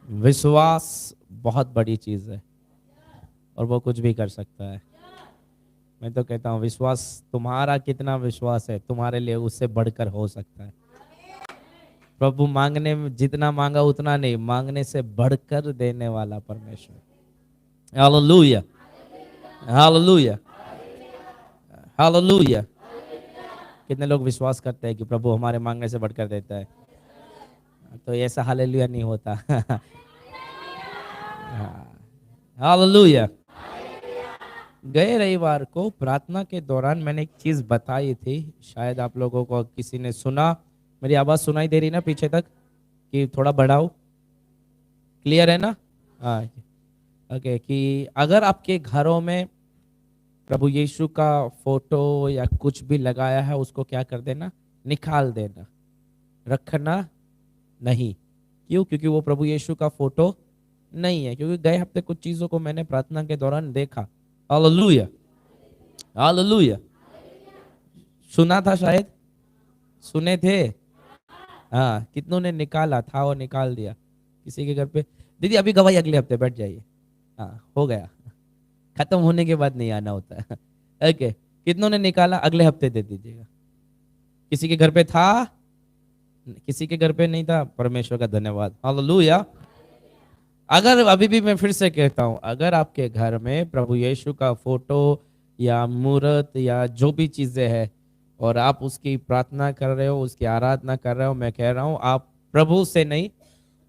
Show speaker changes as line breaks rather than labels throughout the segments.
विश्वास बहुत बड़ी चीज है और वो कुछ भी कर सकता है। मैं तो कहता हूँ विश्वास, तुम्हारा कितना विश्वास है तुम्हारे लिए उससे बढ़कर हो सकता है। प्रभु मांगने में जितना मांगा उतना नहीं, मांगने से बढ़कर देने वाला परमेश्वर। Hallelujah, hallelujah, hallelujah. कितने लोग विश्वास करते हैं कि प्रभु हमारे मांगने से बढ़कर देता है? तो ऐसा हालेलुया नहीं होता। हालेलुया। गए रविवार को प्रार्थना के दौरान मैंने एक चीज बताई थी, शायद आप लोगों को किसी ने सुना। मेरी आवाज सुनाई दे रही ना पीछे तक? कि थोड़ा बढ़ाओ, क्लियर है ना? हाँ, ओके। कि अगर आपके घरों में प्रभु यीशु का फोटो या कुछ भी लगाया है, उसको क्या कर देना? निकाल देना, रखना नहीं। क्यों? क्योंकि वो प्रभु यीशु का फोटो नहीं है। क्योंकि गए हफ्ते कुछ चीजों को मैंने प्रार्थना के दौरान देखा। Hallelujah, hallelujah. सुना था शायद, सुने थे। हाँ, कितनों ने निकाला था और निकाल दिया? किसी के घर पे दीदी अभी गवाही अगले हफ्ते, बैठ जाइए। हाँ, हो गया। खत्म होने के बाद नहीं आना होता है। ओके, कितनों ने निकाला? अगले हफ्ते दे दीजिएगा। किसी के घर पे था, किसी के घर पे नहीं था। परमेश्वर का धन्यवाद, हालेलुया। अगर अभी भी मैं फिर से कहता हूं, अगर आपके घर में प्रभु यीशु का फोटो या मूर्त या जो भी चीजें हैं और आप उसकी प्रार्थना कर रहे हो, उसकी आराधना कर रहे हो, मैं कह रहा हूं आप प्रभु से नहीं,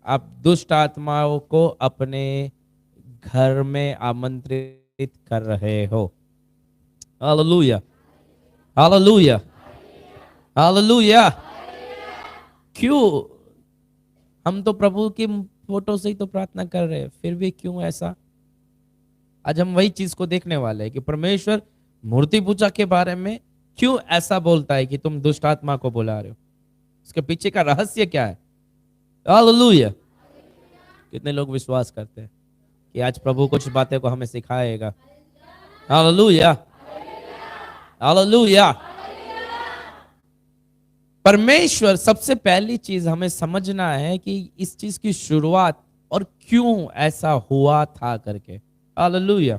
आप दुष्ट आत्माओं को अपने घर में आमंत्रित कर रहे हो। Hallelujah, hallelujah, hallelujah. क्यों? हम तो प्रभु की फोटो से ही तो प्रार्थना कर रहे हैं, फिर भी क्यों ऐसा? आज हम वही चीज को देखने वाले हैं कि परमेश्वर मूर्ति पूजा के बारे में क्यों ऐसा बोलता है कि तुम दुष्ट आत्मा को बुला रहे हो। उसके पीछे का रहस्य क्या है? हालेलुया। कितने लोग विश्वास करते हैं कि आज प्रभु कुछ बातें को हमें सिखाएगा? Hallelujah, hallelujah. परमेश्वर, सबसे पहली चीज हमें समझना है कि इस चीज की शुरुआत और क्यों ऐसा हुआ था करके। Hallelujah,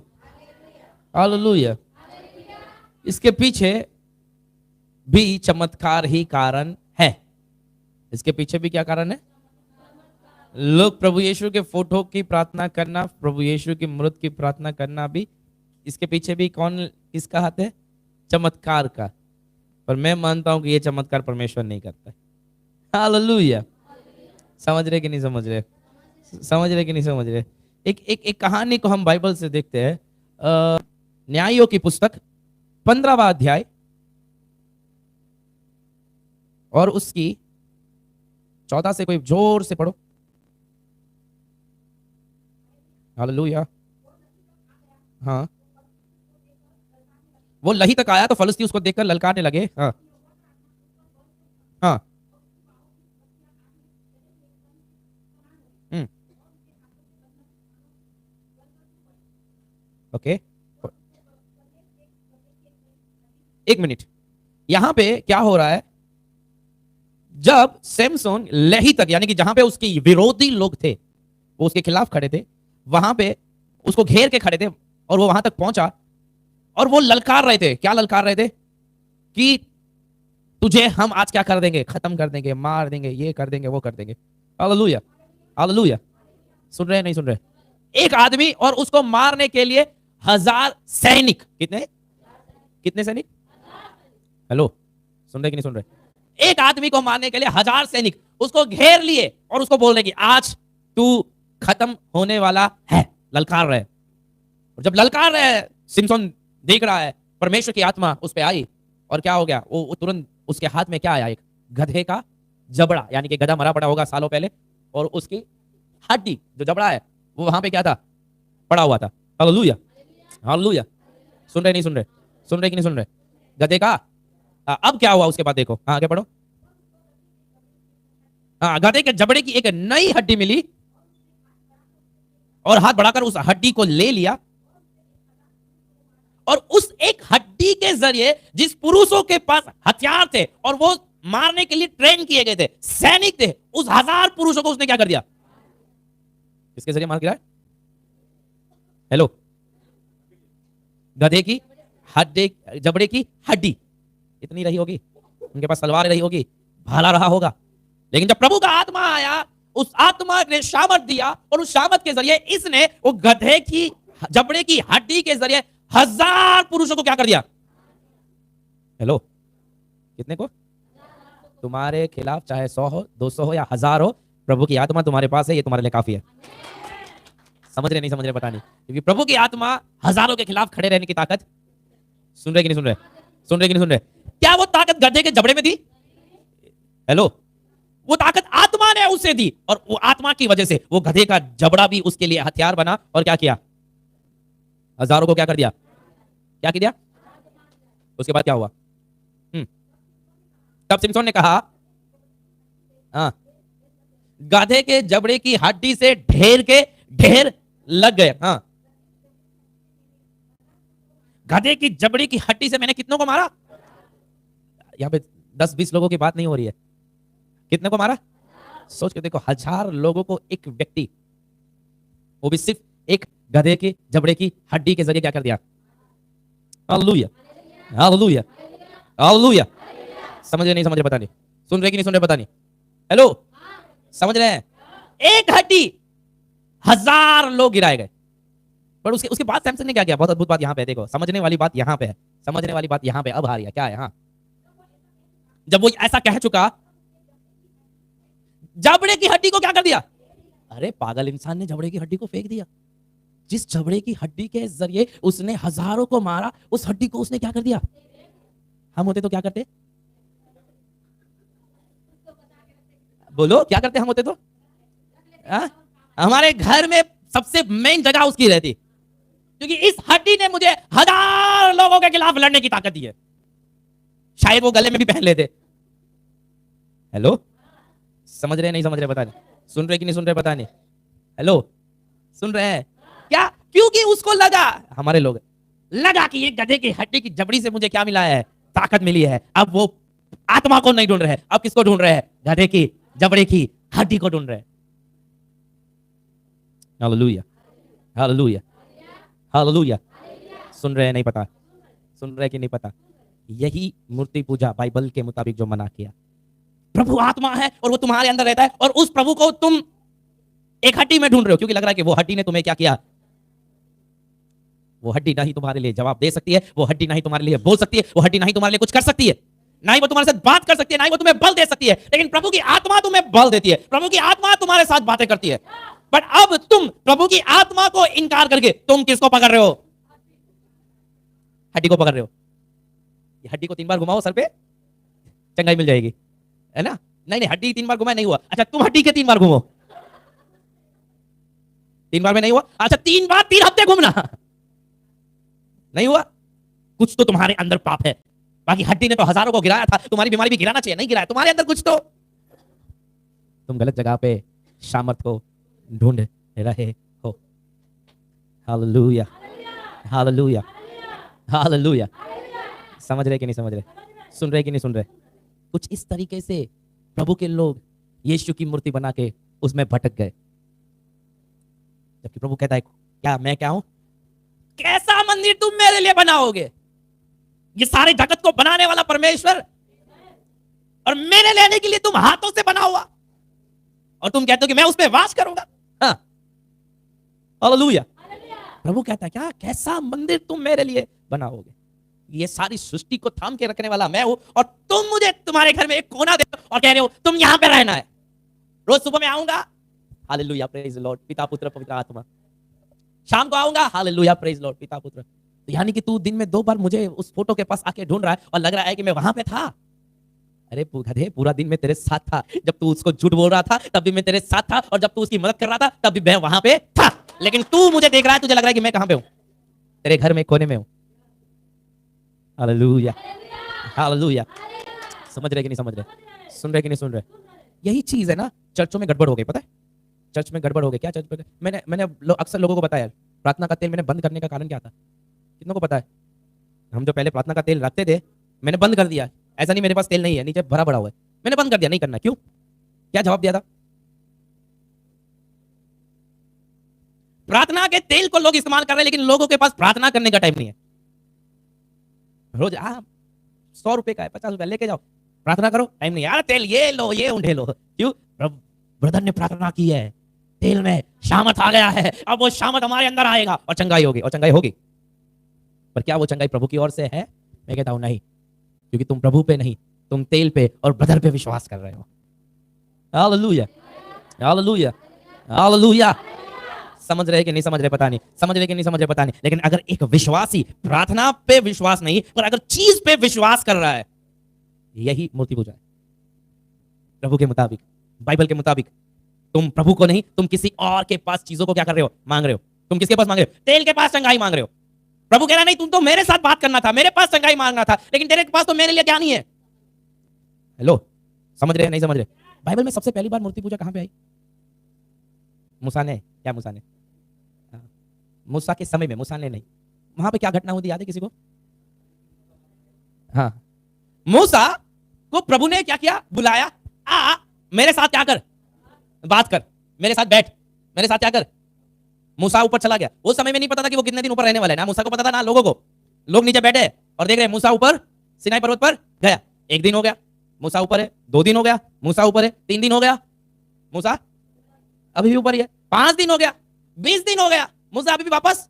hallelujah. इसके पीछे भी चमत्कार ही कारण है। इसके पीछे भी क्या कारण है? लोग प्रभु यीशु के फोटो की प्रार्थना करना, प्रभु यीशु की मूर्त की प्रार्थना करना भी, इसके पीछे भी कौन, किसका हाथ है? चमत्कार का। पर मैं मानता हूं कि ये चमत्कार परमेश्वर नहीं करता है। हालेलुया। समझ रहे कि नहीं समझ रहे? समझ रहे कि नहीं समझ रहे? एक कहानी को हम बाइबल से देखते हैं। न्यायों की पुस्तक 15वां अध्याय और उसकी 14 से, कोई जोर से पढ़ो। हालेलुया। हाँ, वो लही तक आया तो फलिस्ती उसको देखकर ललकारने लगे। हाँ, हाँ, ओके। एक मिनट, यहां पे क्या हो रहा है? जब सैमसन लही तक, यानी कि जहां पे उसके विरोधी लोग थे, वो उसके खिलाफ खड़े थे, वहां पे उसको घेर के खड़े थे और वो वहां तक पहुंचा और वो ललकार रहे थे। क्या ललकार रहे थे? कि तुझे हम आज क्या कर देंगे? खत्म कर देंगे, मार देंगे, ये कर देंगे, वो कर देंगे। Hallelujah, hallelujah. सुन रहे हैं नहीं सुन रहे? एक आदमी और उसको मारने के लिए 1000 सैनिक। कितने? कितने सैनिक? हेलो, सुन रहे कि नहीं सुन रहे? एक आदमी को मारने के लिए 1000 सैनिक उसको घेर लिए और उसको बोल रहे कि आज तू खत्म होने वाला है। ललकार रहे। और जब ललकार रहे, सिमसोन देख रहा है, परमेश्वर की आत्मा उस पर आई और क्या हो गया? वो तुरंत उसके हाथ में क्या आया? एक गधे का जबड़ा, यानी कि गधा मरा पड़ा होगा सालों पहले, और उसकी हड्डी जो जबड़ा है वो वहां पे क्या था? पड़ा हुआ था। Hallelujah, hallelujah. सुन रहे नहीं सुन रहे? सुन रहे कि नहीं सुन रहे? गधे का। अब क्या हुआ उसके बाद? देखो, हाँ आगे पढ़ो। हाँ, गधे के जबड़े की एक नई हड्डी मिली और हाथ बढ़ाकर उस हड्डी को ले लिया और उस एक हड्डी के जरिए जिस पुरुषों के पास हथियार थे और वो मारने के लिए ट्रेन किए गए थे, सैनिक थे, उस 1000 पुरुषों को उसने क्या कर दिया? किसके जरिए मार गिराया? हेलो, गधे की हड्डी, जबड़े की हड्डी इतनी रही होगी, उनके पास तलवार रही होगी, भाला रहा होगा। लेकिन जब प्रभु का आत्मा आया, उस आत्मा ने शामत दिया और उस शामत के जरिए इसने वो गधे की जबड़े की हड्डी के जरिए 1000 पुरुषों को क्या कर दिया? हेलो, कितने को? तुम्हारे खिलाफ चाहे 100 हो, 200 हो या 1000 हो, प्रभु की आत्मा तुम्हारे पास है, ये तुम्हारे लिए काफी है। समझ रहे नहीं समझ रहे पता नहीं, क्योंकि प्रभु की आत्मा हजारों के खिलाफ खड़े रहने की ताकत, सुन रहे कि नहीं सुन रहे? सुन रहे कि नहीं सुन रहे? क्या वो ताकत गधे के जबड़े में थी? हेलो, वो ताकत आत्मा ने उसे दी और वो आत्मा की वजह से वो गधे का जबड़ा भी उसके लिए हथियार बना और क्या किया? हजारों को क्या कर दिया? क्या किया? उसके बाद क्या हुआ? तब सिमसोन ने कहा, हाँ, गधे के जबड़े की हड्डी से ढेर के ढेर लग गए। हाँ, गधे की जबड़े की हड्डी से मैंने कितनों को मारा? यहाँ पे 10-20 लोगों की बात नहीं हो रही है। कितने को मारा? सोच के देखो, 1000 लोगों को एक व्यक्ति, वो भी सिर्फ एक गधे के जबड़े की हड्डी के जरिए क्या कर दिया? Hallelujah, hallelujah, hallelujah. समझ रहे नहीं समझ रहे पता नहीं, सुन रहे कि नहीं सुन रहे पता नहीं। हेलो, समझ रहे हैं? एक हड्डी 1000 लोग गिराए गए। पर उसके बाद सैमसन ने क्या किया? बहुत अद्भुत बात यहां पे देखो, समझने वाली बात यहां पे है, समझने वाली बात यहां पे अब आ रही है। क्या है? हाँ, जब वो ऐसा कह चुका, जबड़े की हड्डी को क्या कर दिया? अरे पागल इंसान ने जबड़े की हड्डी को फेंक दिया। जिस जबड़े की हड्डी के जरिए उसने हजारों को मारा, उस हड्डी को उसने क्या कर दिया? हम होते तो क्या करते? बोलो, क्या करते हम होते तो? हमारे घर में सबसे मेन जगह उसकी रहती, क्योंकि इस हड्डी ने मुझे 1000 लोगों के खिलाफ लड़ने की ताकत दी है। शायद वो गले में भी पहन लेते। हेलो, समझ रहे नहीं समझ रहे पता नहीं, सुन रहे कि नहीं सुन रहे पता नहीं। हेलो, सुन रहे हैं क्या? क्योंकि उसको लगा, हमारे लोग लगा कि ये गधे की हड्डी की जबड़ी से मुझे क्या मिला है? ताकत मिली है। अब वो आत्मा को नहीं ढूंढ रहे हैं, अब किसको ढूंढ रहे हैं? गधे की जबड़े की हड्डी को ढूंढ रहे हैं। Hallelujah, hallelujah, hallelujah. सुन रहे हैं नहीं पता, सुन रहे कि नहीं पता? यही मूर्ति पूजा बाइबल के मुताबिक जो मना किया। प्रभु आत्मा है और वो तुम्हारे अंदर रहता है, और उस प्रभु को तुम एक हड्डी में ढूंढ रहे हो, क्योंकि लग रहा है कि वो हड्डी ने तुम्हें क्या किया? वो हड्डी ना ही तुम्हारे लिए जवाब दे सकती है, वो हड्डी ना ही तुम्हारे लिए बोल सकती है, वो हड्डी ना ही तुम्हारे लिए कुछ कर सकती है, ना ही वो तुम्हारे साथ बात कर सकती है, ना ही वो तुम्हें बल दे सकती है। लेकिन प्रभु की आत्मा तुम्हें बल देती है, प्रभु की आत्मा तुम्हारे साथ बातें करती है। बट अब तुम प्रभु की आत्मा को इनकार करके तुम किसको पकड़ रहे हो? हड्डी को पकड़ रहे हो। ये हड्डी को 3 बार घुमाओ सर पे, चंगाई मिल जाएगी, है ना? नहीं नहीं, हड्डी 3 बार घुमाए नहीं हुआ। अच्छा, तुम हड्डी के 3 बार घूमो। 3 बार में नहीं हुआ? अच्छा, 3 बार 3 हफ्ते घूमना, नहीं हुआ? कुछ तो तुम्हारे अंदर पाप है। बाकी हड्डी ने तो हजारों को गिराया था, तुम्हारी बीमारी भी गिराना चाहिए, नहीं गिराया, तुम्हारे अंदर कुछ तो, तुम गलत जगह पे सामर्थ को ढूंढ रहे हो। Hallelujah, hallelujah, hallelujah. समझ रहे कि नहीं समझ रहे? सुन रहे कि नहीं सुन रहे? कुछ इस तरीके से प्रभु के लोग यीशु की मूर्ति बना के उसमें भटक गए, जबकि प्रभु कहता है, क्या मैं क्या हूं? कैसा मंदिर तुम मेरे लिए बनाओगे? ये सारे जगत को बनाने वाला परमेश्वर, और मेरे लेने के लिए तुम हाथों से बना हुआ, और तुम कहते हो कि मैं उस पर वास करूंगा। हाँ, हालेलुया। प्रभु कहता है, क्या कैसा मंदिर तुम मेरे लिए बनाओगे? ये सारी सृष्टि को थाम के रखने वाला मैं हूं, और तुम मुझे तुम्हारे घर में एक कोना दे और कह रहे हो तुम यहां पे रहना है। रोज सुबह में आऊंगा, हालेलुया, प्रेज लॉर्ड, पिता पुत्र पवित्र आत्मा। शाम को आऊंगा, हालेलुया, प्रेज लॉर्ड, पिता पुत्र। तो यानी कि तू दिन में 2 बार मुझे उस फोटो के पास आके ढूंढ रहा है और लग रहा है कि मैं वहां पे था। अरे गधे, पूरा दिन मैं तेरे साथ था। जब तू उसको झूठ बोल रहा था तब भी मैं तेरे साथ था, और जब तू उसकी मदद कर रहा था तब भी मैं वहां पे था। लेकिन तू मुझे देख रहा है, तुझे लग रहा है कि मैं कहां पे हूं? तेरे घर में कोने में हूं। Hallelujah, hallelujah. समझ रहे कि नहीं समझ रहे? सुन रहे कि नहीं सुन रहे? यही चीज है ना, चर्चों में गड़बड़ हो गई। पता है चर्च में गड़बड़ हो गई क्या? चर्च में मैंने अक्सर लोगों को बताया, प्रार्थना का तेल मैंने बंद करने का कारण क्या था? कितनों को पता है? हम जो पहले प्रार्थना का तेल रखते थे, मैंने बंद कर दिया। ऐसा नहीं मेरे पास तेल नहीं है, नीचे भरा पड़ा हुआ है, मैंने बंद कर दिया, नहीं करना। क्यों? क्या जवाब दिया था? प्रार्थना के तेल को लोग इस्तेमाल कर रहे हैं, लेकिन लोगों के पास प्रार्थना करने का टाइम नहीं है। रोज 100 रुपए का है, 50 रुपए लेके जाओ, प्रार्थना करो, टाइम नहीं। यार तेल ये लो, ये उंढे लो। क्यों? ब्रदर ने प्रार्थना की है, तेल में शामत आ गया है, अब वो शामत हमारे अंदर आएगा और चंगाई होगी, और चंगाई होगी। पर क्या वो चंगाई प्रभु की ओर से है? मैं कहता हूं नहीं, क्योंकि तुम प्रभु पे नहीं, तुम तेल पे और ब्रदर पे विश्वास कर रहे हो। Hallelujah, hallelujah, hallelujah. समझ रहे कि नहीं समझ रहे पता नहीं, समझ रहे कि नहीं समझ रहे पता नहीं, लेकिन अगर एक विश्वासी प्रार्थना पे विश्वास नहीं पर अगर चीज पे विश्वास कर रहा है, यही मूर्ति पूजा है। प्रभु के मुताबिक, बाइबल के मुताबिक तुम प्रभु को नहीं, तुम किसी और के पास चीजों को क्या कर रहे हो? मांग रहे हो। तुम किसके पास मांग रहे हो? तेल के पास चंगाई मांग रहे हो। प्रभु कह रहा नहीं, तुम तो मेरे साथ बात करना था, मेरे पास चंगाई मांगना था, लेकिन तेरे पास तो मेरे लिए क्या नहीं है। हेलो, समझ रहे नहीं समझ रहे? बाइबल में सबसे पहली बार मूर्ति पूजा कहां पे आई? मूसा ने। क्या मूसा ने? मूसा के समय में, मूसा ने नहीं। वहां पे क्या घटना होती याद है किसी को? हाँ, मूसा को प्रभु ने क्या किया? बुलाया, आ मेरे साथ क्या कर, बात कर, मेरे साथ बैठ, मेरे साथ क्या कर। मूसा ऊपर चला गया। उस समय में नहीं पता था कि वो कितने दिन ऊपर रहने वाला है, ना मूसा को पता था ना लोगों को। लोग नीचे बैठे और देख रहे हैं मूसा ऊपर सिनाई पर्वत पर गया। 1 दिन हो गया, मूसा ऊपर है। 2 दिन हो गया, मूसा ऊपर है। 3 दिन हो गया, मूसा अभी भी ऊपर ही है। 5 दिन हो गया, 20 दिन हो गया, मूसा अभी भी वापस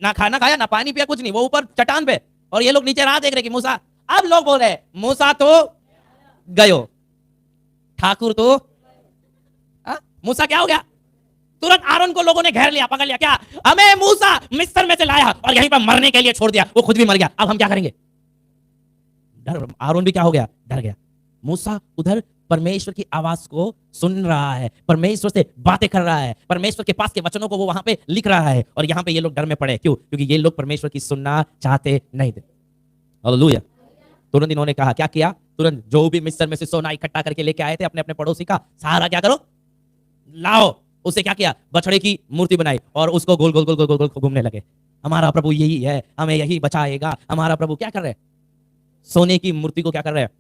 ना खाना खाया, ना पानी पिया, कुछ नहीं, वो ऊपर चट्टान पे। और ये लोग नीचे राह देख रहे कि मूसा। अब लोग बोल रहे मूसा तो गयो, ठाकुर तो मूसा क्या हो गया? तुरंत आरोन को लोगों ने घेर लिया, पकड़ लिया। क्या? हमें मूसा मिस्र में से लाया और यहीं पर मरने के लिए छोड़ दिया, वो खुद भी मर गया, अब हम क्या करेंगे? डर, आरोन भी क्या हो गया? डर गया। मूसा उधर परमेश्वर की आवाज को सुन रहा है, परमेश्वर से बातें कर रहा है, परमेश्वर के पास के वचनों को वो वहां पे लिख रहा है, और यहां पे ये लोग डर में पड़े। क्यों? क्योंकि ये लोग परमेश्वर की सुनना चाहते नहीं थे। हालेलुया। तुरंत इन्होंने कहा, क्या किया? तुरंत जो भी मिस्र में से सोना इकट्ठा करके लेके आए थे अपने अपने पड़ोसी का, सारा क्या करो, लाओ। उसे क्या किया? बछड़े की मूर्ति बनाई और उसको गोल गोल गोल गोल गोल गोल घूमने लगे। हमारा प्रभु यही है, हमें यही बचाएगा। हमारा प्रभु क्या कर रहे हैं? सोने की मूर्ति को क्या कर रहे हैं?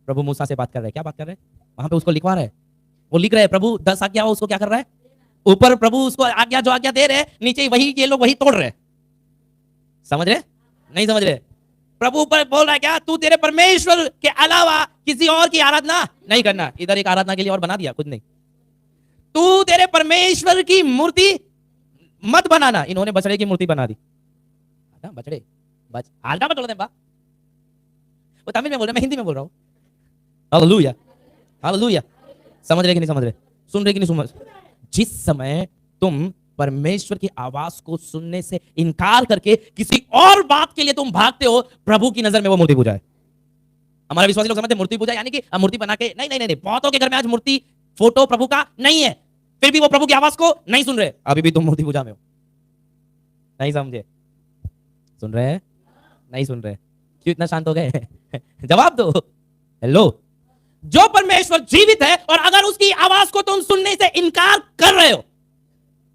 प्रभु मूसा से बात कर रहे हैं। क्या बात कर रहे हैं? वहां पे उसको लिखवा रहे हैं, वो लिख रहे हैं प्रभु 10 आज्ञा, उसको क्या कर रहा है? ऊपर प्रभु उसको आज्ञा, जो आज्ञा दे रहे हैं, नीचे वही ये लोग वही तोड़ रहे हैं। समझ रहे नहीं समझ रहे? प्रभु ऊपर बोल रहा है क्या? तू तेरे परमेश्वर के अलावा किसी और की आराधना नहीं करना। इधर एक आराधना के लिए और बना दिया, कुछ नहीं। तू तेरे परमेश्वर की मूर्ति मत बनाना। इन्होंने बछड़े की मूर्ति बना दी। बछड़े हल्का मत बोल दे बा, वो तमिल में बोल रहे, मैं हिंदी में बोल रहा हूँ। Hallelujah, hallelujah. समझ रहे कि नहीं समझ रहे? सुन रहे कि नहीं समझ? जिस समय तुम परमेश्वर की आवाज को सुनने से इनकार करके किसी और बात के लिए तुम भागते हो, प्रभु की नजर में वो मूर्ति पूजा है। हमारे विश्वासी लोग समझते हैं मूर्ति पूजा यानी कि मूर्ति बना के, नहीं नहीं नहीं, बहुतों के घर में आज मूर्ति, फोटो प्रभु का नहीं है, फिर भी वो प्रभु की आवाज को नहीं सुन रहे। अभी भी तुम मूर्ति पूजा में हो। नहीं समझे? सुन रहे हैं? नहीं सुन रहे? क्यों इतना शांत हो गए? जवाब दो। हेलो, जो परमेश्वर जीवित है और अगर उसकी आवाज को तुम सुनने से इनकार कर रहे हो,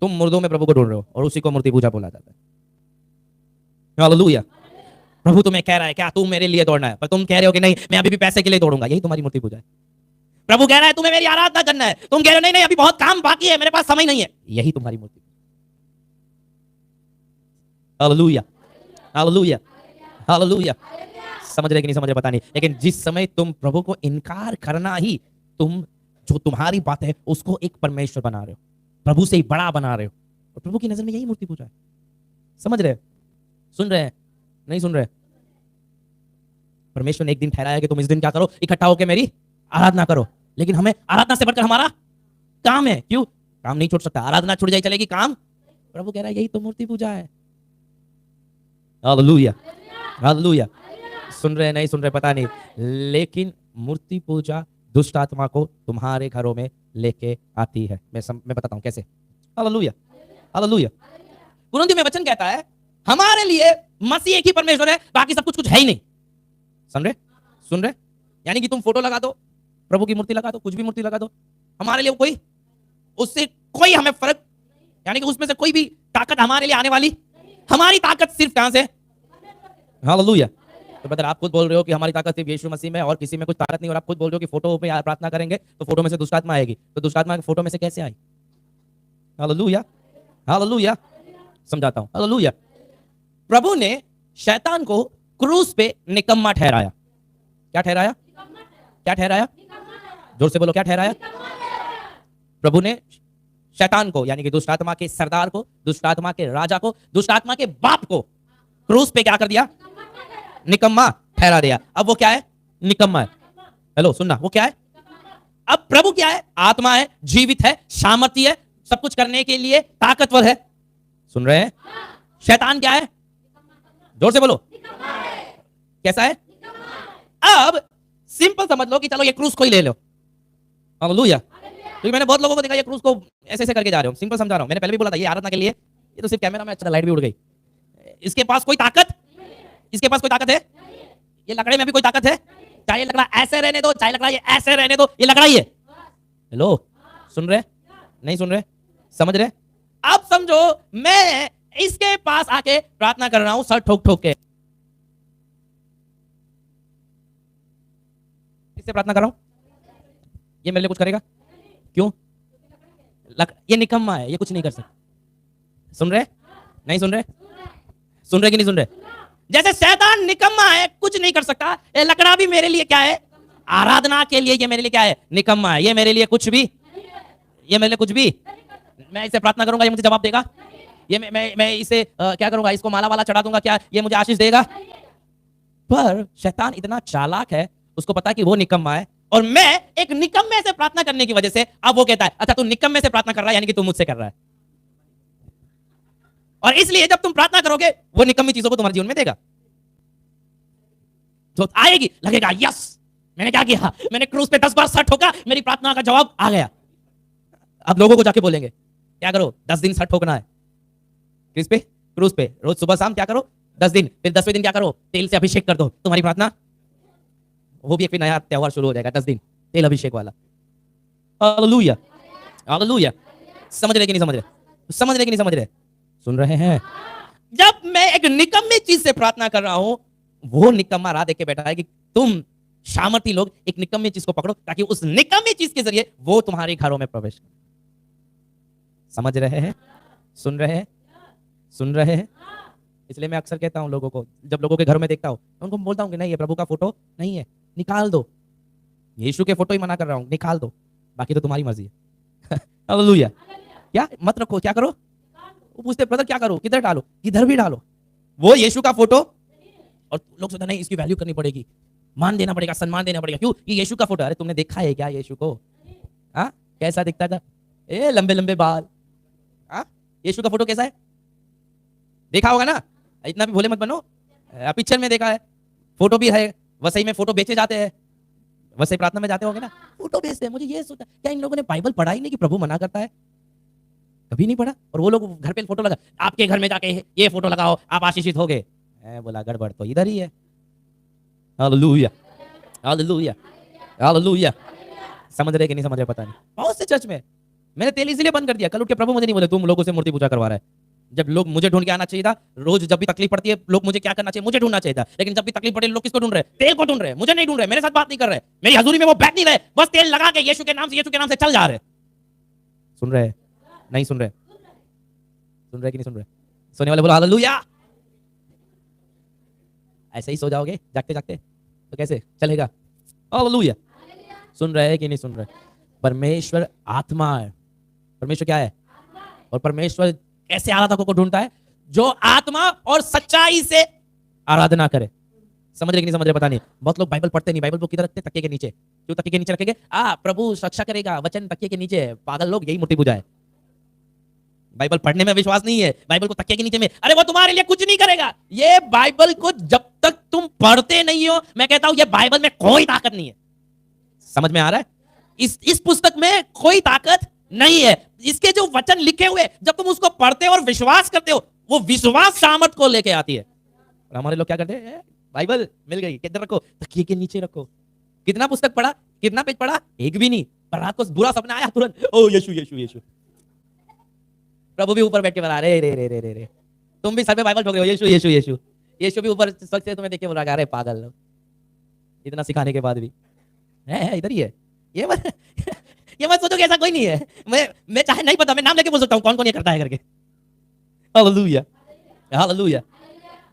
तुम मुर्दों में प्रभु को ढूंढ रहे हो, और उसी को मूर्ति पूजा बोला जाता है। हालेलुया। प्रभु तुम्हें कह रहा है क्या तू मेरे लिए दौड़ना है, पर तुम कह रहे हो कि नहीं मैं अभी भी पैसे के लिए दौड़ूंगा। यही तुम्हारी मूर्ति पूजा है। प्रभु कह रहा है तुम्हें मेरी आराधना करना है, तुम कह रहे हो नहीं नहीं अभी बहुत काम बाकी है, मेरे पास समय नहीं है। यही तुम्हारी मूर्ति। Hallelujah, hallelujah, hallelujah. समझ रहे कि नहीं समझ रहे पता नहीं, लेकिन जिस समय तुम प्रभु को इनकार करना ही, तुम जो तुम्हारी बात है उसको एक परमेश्वर बना रहे हो, प्रभु से ही बड़ा बना रहे हो, और प्रभु की नजर में यही मूर्ति पूजा है। समझ रहे? सुन रहे हैं? नहीं सुन रहे? परमेश्वर ने एक दिन ठहराया कि तुम इस दिन क्या करो, इकट्ठा होकर मेरी आराधना करो, लेकिन हमें आराधना से बढ़कर हमारा काम है। क्यों? काम नहीं छोड़ सकता। आराधना छूट जाए चलेगी, काम। प्रभु कह रहा है यही तो मूर्ति पूजा है। Hallelujah, hallelujah. सुन रहे नहीं सुन रहे पता नहीं, लेकिन मूर्ति पूजा दुष्ट आत्मा को तुम्हारे घरों में लेके आती है। मैं बताता हूं कैसे। Hallelujah, hallelujah. कुरिन्थियों में वचन कहता है हमारे लिए मसीह एक ही परमेश्वर है, बाकी सब कुछ कुछ है ही नहीं। सुन रहे? सुन रहे? यानी कि तुम फोटो लगा दो, प्रभु की मूर्ति लगा दो, कुछ भी मूर्ति लगा दो, हमारे लिए कोई, उससे कोई हमें फर्क, यानी कि उसमें से कोई भी ताकत हमारे लिए आने वाली, हमारी ताकत सिर्फ कहां से? हालेलुया। तो बता आप खुद बोल रहे हो कि हमारी ताकत सिर्फ यीशु मसीह में, और किसी में कुछ ताकत नहीं, और आप खुद बोल रहे हो कि फोटो पे प्रार्थना करेंगे तो फोटो में से दुष्ट आत्मा आएगी। तो दुष्ट आत्मा फोटो में से कैसे आई? हालेलुया। हालेलुया। समझाता हूं, हालेलुया। प्रभु ने शैतान को क्रूस पे निकम्मा ठहराया। क्या ठहराया? क्या ठहराया? जोर से बोलो, क्या ठहराया? प्रभु ने शैतान को, यानी कि दुष्ट आत्मा के सरदार को, दुष्ट आत्मा के राजा को, दुष्ट आत्मा के बाप को क्रूस पे क्या कर दिया? निकम्मा ठहरा दिया। अब वो क्या है? निकम्मा है। हेलो, सुनना, वो क्या है? अब प्रभु क्या है? आत्मा है, जीवित है, सामर्थ्य है, सब कुछ करने के लिए ताकतवर है। सुन रहे हैं? शैतान क्या है? जोर से बोलो, कैसा है? अब सिंपल समझ लो कि चलो ये क्रूस को ही ले लो। हालेलुया। क्योंकि मैंने बहुत लोगों को देखा ये क्रूस को ऐसे ऐसे करके जा रहे हो। सिंपल समझा रहा हूं। मैंने पहले भी बोला था ये आराधना के लिए, ये तो सिर्फ कैमरा में अच्छा, लाइट भी उड़ गई। इसके पास कोई ताकत, इसके पास कोई ताकत है? ये लकड़े में भी कोई ताकत है? चाहे ये लकड़ा ऐसे रहने दो, चाहे लकड़ा ये ऐसे रहने दो, ये लकड़ा ही है। हेलो, सुन रहे? नहीं सुन रहे? समझ रहे? अब समझो, मैं इसके पास आके प्रार्थना कर रहा हूं सर ठोक ठोक के। इससे प्रार्थना कर रहा हूं, ये मेरे लिए कुछ करेगा? क्यों? ये निकम्मा है, ये कुछ नहीं कर सकता। सुन रहे? नहीं सुन रहे? सुन रहे कि नहीं सुन रहे? जैसे शैतान निकम्मा है, कुछ नहीं कर सकता, ये लकड़ा भी मेरे लिए क्या है? आराधना के लिए ये मेरे लिए क्या है? निकम्मा है। ये मेरे लिए कुछ भी, ये मेरे लिए कुछ भी। मैं इसे प्रार्थना करूंगा, ये मुझे जवाब देगा? ये मैं इसे क्या करूंगा? इसको माला वाला चढ़ा दूंगा, क्या ये मुझे आशीष देगा? पर शैतान इतना चालाक है, उसको पता है कि वो निकम्मा है, और मैं एक निकम्मे से प्रार्थना करने की वजह से अब वो कहता है अच्छा तू निकम्मे से प्रार्थना कर रहा है, यानी कि तू मुझसे कर रहा है। और इसलिए जब तुम प्रार्थना करोगे वो निकम्मी चीजों को तुम्हारे जीवन में देगा। तो आएगी, लगेगा यस मैंने क्या किया, मैंने क्रूस पे 10 बार सर ठोका, मेरी प्रार्थना का जवाब आ गया। अब लोगों को जाके बोलेंगे क्या करो? 10 दिन सर ठोकना है। किस पे? क्रूस पे। रोज सुबह शाम क्या करो? 10 दिन। फिर 10वें दिन क्या करो? तेल से अभिषेक कर दो। तुम्हारी प्रार्थना, वो भी एक नया त्योहार शुरू हो जाएगा, 10 दिन तेल अभिषेक वाला। Hallelujah, hallelujah. समझ रहे कि नहीं समझ रहे? समझ रहे कि नहीं समझ रहे? सुन रहे हैं? जब मैं एक निकम्मी चीज से प्रार्थना कर रहा हूं, वो निकम्मा राह देख के बैठा है कि तुम सामर्थी लोग एक निकम्मी चीज को पकड़ो, ताकि उस निकम्मी चीज के जरिए वो तुम्हारे घरों में प्रवेश करे। समझ रहे हैं? सुन रहे हैं? सुन रहे हैं? इसलिए मैं अक्सर कहता हूं लोगों को, जब लोगों के घरों में देखता हूं, उनको बोलता हूं कि नहीं ये प्रभु का फोटो नहीं है, निकाल दो। यीशु के फोटो ही मना कर रहा हूं, निकाल दो, बाकी तो तुम्हारी मर्जी है। हालेलुया। क्या मत रखो, क्या करो? वो पूछते ब्रदर क्या करो, किधर डालो? इधर भी डालो। वो यीशु का फोटो, और लोग सोचते नहीं इसकी वैल्यू करनी पड़ेगी, मान देना पड़ेगा, सम्मान देना पड़ेगा। क्यों? ये यीशु का फोटो। अरे तुमने देखा है क्या यीशु को? हाँ, कैसा दिखता था? ए लंबे लंबे बाल। हाँ, यीशु का फोटो कैसा है? देखा होगा ना? इतना भी भोले मत बनो। पिक्चर में देखा है, फोटो भी है, वसई में फोटो बेचे जाते हैं, वसई प्रार्थना में जाते होंगे ना, फोटो बेचते हैं। मुझे ये सोचा क्या इन लोगों ने बाइबल पढ़ा ही नहीं कि प्रभु मना करता है? कभी नहीं पढ़ा। और वो लोग घर पे फोटो लगा, आपके घर में जाके ये फोटो लगाओ आप आशीषित हो गए। बोला गड़बड़ तो इधर ही है। Hallelujah, hallelujah, hallelujah. समझ रहे कि नहीं समझ रहे पता नहीं। बहुत से चर्च में मैंने तेल इसीलिए बंद कर दिया, कल उठ के प्रभु मुझे नहीं बोले तुम लोगों से मूर्ति पूजा करवा रहा है। जब लोग मुझे ढूंढ के आना चाहिए था, रोज जब भी तकलीफ पड़ती है लोग मुझे क्या करना चाहिए? मुझे ढूंढना चाहिए था। लेकिन जब भी तकलीफ पड़े लोग किसको ढूंढ रहे? तेल को ढूंढ रहे, मुझे नहीं ढूंढ रहे, मेरे साथ बात नहीं कर रहे, मेरी हजूरी में वो बैठ नहीं रहे, बस तेल लगा के यीशु के नाम से चल जा रहे। सुन रहे? नहीं सुन रहे? सुन रहे कि नहीं सुन रहे? सोने वाले बोलो हालेलुया। ऐसे ही सो जाओगे जागते जागते तो कैसे चलेगा? हालेलुया। सुन रहे कि नहीं सुन रहे? परमेश्वर आत्मा है। परमेश्वर क्या है? और परमेश्वर कैसे आराधकों को ढूंढता है? जो आत्मा और सच्चाई से आराधना करे। समझ रहे कि नहीं समझ रहे पता नहीं। बहुत लोग बाइबल पढ़ते नहीं, बाइबल को किधर रखते? तकिए के नीचे। क्यों तकिए के नीचे रखेंगे? प्रभु रक्षा करेगा, वचन तकिए के नीचे है। पागल लोग, यही मूर्ति पूजा है। बाइबल पढ़ने में विश्वास नहीं है, बाइबल को तकिए के नीचे में, अरे वो तुम्हारे लिए कुछ नहीं करेगा। ये बाइबल को जब तक तुम पढ़ते नहीं हो, मैं कहता हूं ये बाइबल में कोई ताकत नहीं है। समझ में आ रहा है? इस पुस्तक में कोई ताकत नहीं है। इसके जो वचन लिखे हुए जब तुम उसको पढ़ते हो और विश्वास करते हो, वो विश्वास सामर्थ को लेके आती है। और हमारे लोग क्या करते हैं? बाइबल मिल गई, किधर रखो? तकिए के नीचे रखो। कितना पुस्तक पढ़ा, कितना पेज पढ़ा? एक भी नहीं। पर रात को बुरा सपना आया तुरंत ओ यीशु यीशु यीशु। प्रभु भी ऊपर बैठ के बोला रे रे रे रे रे रे, तुम भी सर पे बाइबल ठोक रहे हो, यीशु यीशु यीशु। यीशु भी ऊपर सच से तुम्हें देख के बोला अरे पागल लोग, इतना सिखाने के बाद भी है इधर ही है। ये मत सोचो कि ऐसा कोई नहीं है। मैं चाहे नहीं पता, मैं नाम लेके बोल सकता हूँ कौन कौन ये करता है करके। Hallelujah, hallelujah.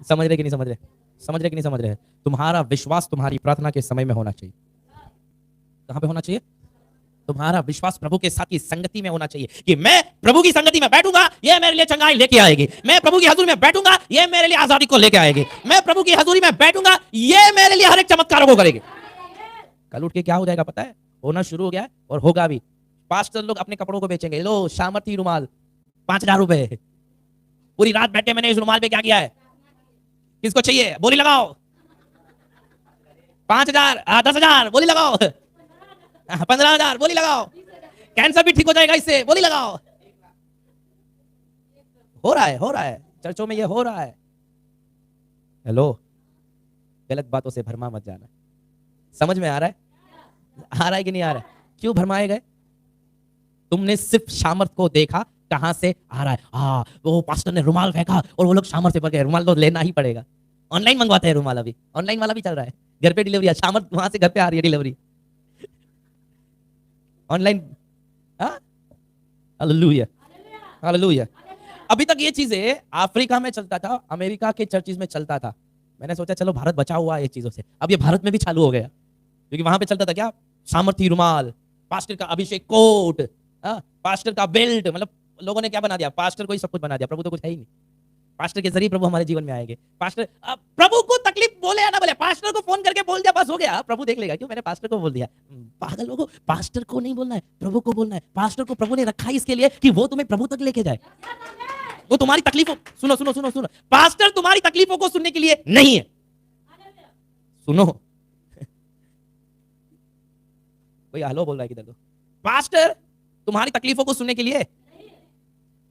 समझ रहे कि नहीं समझ रहे? समझ रहे कि नहीं समझ रहे? तुम्हारा विश्वास तुम्हारी प्रार्थना के समय में होना चाहिए। कहां पे होना चाहिए? तुम्हारा विश्वास प्रभु के साथ की संगति में होना चाहिए कि मैं प्रभु की संगति में बैठूंगा, ये मेरे लिए चंगाई लेके आएगी। मैं प्रभु की हजूरी में बैठूंगा, ये मेरे लिए आजादी को लेके आएगी। मैं प्रभु की हजूरी में बैठूंगा, ये मेरे लिए हर एक चमत्कारों को करेगी। कल उठ के क्या हो जाएगा पता है? होना शुरू हो गया है और होगा भी। पास्टर लोग अपने कपड़ों को बेचेंगे। लो सामर्थी रुमाल 5,000 रुपए, पूरी रात बैठे मैंने इस रुमाल पे क्या किया है, किसको चाहिए बोली लगाओ। 5,000, 10,000 बोली लगाओ, 15,000 बोली लगाओ, कैंसर भी ठीक हो जाएगा इससे बोली लगाओ। हो रहा है, हो रहा है, चर्चों में ये हो रहा है। हेलो, गलत बातों से भरमा मत जाना। समझ में आ रहा है? आ रहा है कि नहीं आ रहा है? क्यों भरमाए गए? तुमने सिर्फ सामर्थ को देखा, कहां से आ रहा है। हाँ, वो पास्टर ने रुमाल फेंका और वो लोग सामर्थ से भर गए। रुमाल तो लेना ही पड़ेगा। ऑनलाइन मंगवाते हैं रुमाल, अभी ऑनलाइन वाला भी चल रहा है। घर पे डिलीवरी, सामर्थ वहां से घर पे आ रही है डिलीवरी ऑनलाइन। Hallelujah, hallelujah. अभी तक ये चीजें अफ्रीका में चलता था, अमेरिका के चर्चिज में चलता था। मैंने सोचा चलो भारत बचा हुआ है ये चीजों से। अब ये भारत में भी चालू हो गया, क्योंकि वहां पे चलता था क्या, सामर्थी रुमाल, पास्टर का अभिषेक कोट, पास्टर का बेल्ट। मतलब लोगों ने क्या बना दिया, पास्टर को ही सब कुछ बना दिया। प्रभु तो कुछ है ही नहीं। पास्टर के जरिए प्रभु हमारे जीवन में आएंगे। पास्टर, प्रभु को तकलीफ बोले या ना बोले, पास्टर को फोन करके बोल दिया, बस हो गया। प्रभु देख लेगा, क्यों मैंने पास्टर को बोल दिया। पागल लोगों, पास्टर को नहीं बोलना है, प्रभु को बोलना है। पास्टर को प्रभु ने रखा है इसके लिए कि वो तुम्हें प्रभु तक लेके जाए। वो तुम्हारी तकलीफों, सुनो सुनो सुनो सुनो, पास्टर तुम्हारी तकलीफों को सुनने के लिए नहीं है। सुनो, कोई हेलो बोल रहा है किधर तो। पास्टर तुम्हारी तकलीफों को सुनने के लिए,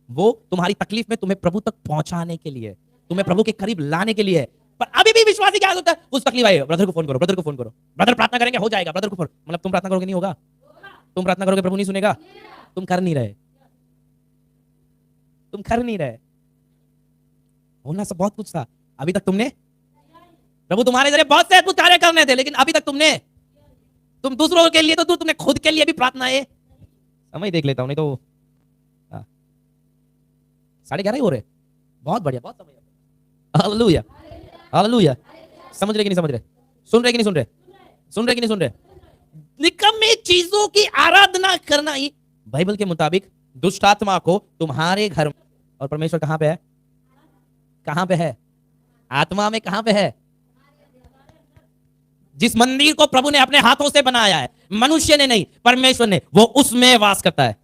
वो तुम्हारी तकलीफ में तुम्हें प्रभु तक पहुंचाने के लिए, तुम्हें प्रभु के करीब लाने के लिए। पर अभी भी विश्वासी क्या होता है, कुछ तकलीफ आई, ब्रदर को फोन करो, ब्रदर को फोन करो, ब्रदर प्रार्थना करेंगे हो जाएगा, ब्रदर को फोन। मतलब तुम प्रार्थना करोगे नहीं होगा, तुम प्रार्थना करोगे प्रभु नहीं सुनेगा। तुम कर नहीं रहे, तुम कर नहीं रहे। होना सब बहुत कुछ था, अभी तक तुमने, प्रभु तुम्हारे जरिए बहुत से अद्भुत कार्य करने थे, लेकिन अभी तक तुम दूसरों के लिए तो तुमने खुद के लिए भी प्रार्थना है। समय देख लेता हूं, नहीं तो 11:30 हो रहे। बहुत बढ़िया, बहुत समय। Hallelujah, hallelujah. समझ रहे कि नहीं समझ रहे? सुन रहे कि नहीं सुन रहे? सुन रहे कि नहीं सुन रहे? निकम्मी चीजों की आराधना करना ही बाइबल के मुताबिक दुष्ट आत्मा को तुम्हारे घर, और परमेश्वर कहां पे है? कहां पे है? आत्मा में कहां पे है? जिस मंदिर को प्रभु ने अपने हाथों से बनाया है, मनुष्य ने नहीं, परमेश्वर ने, वो उसमें वास करता है।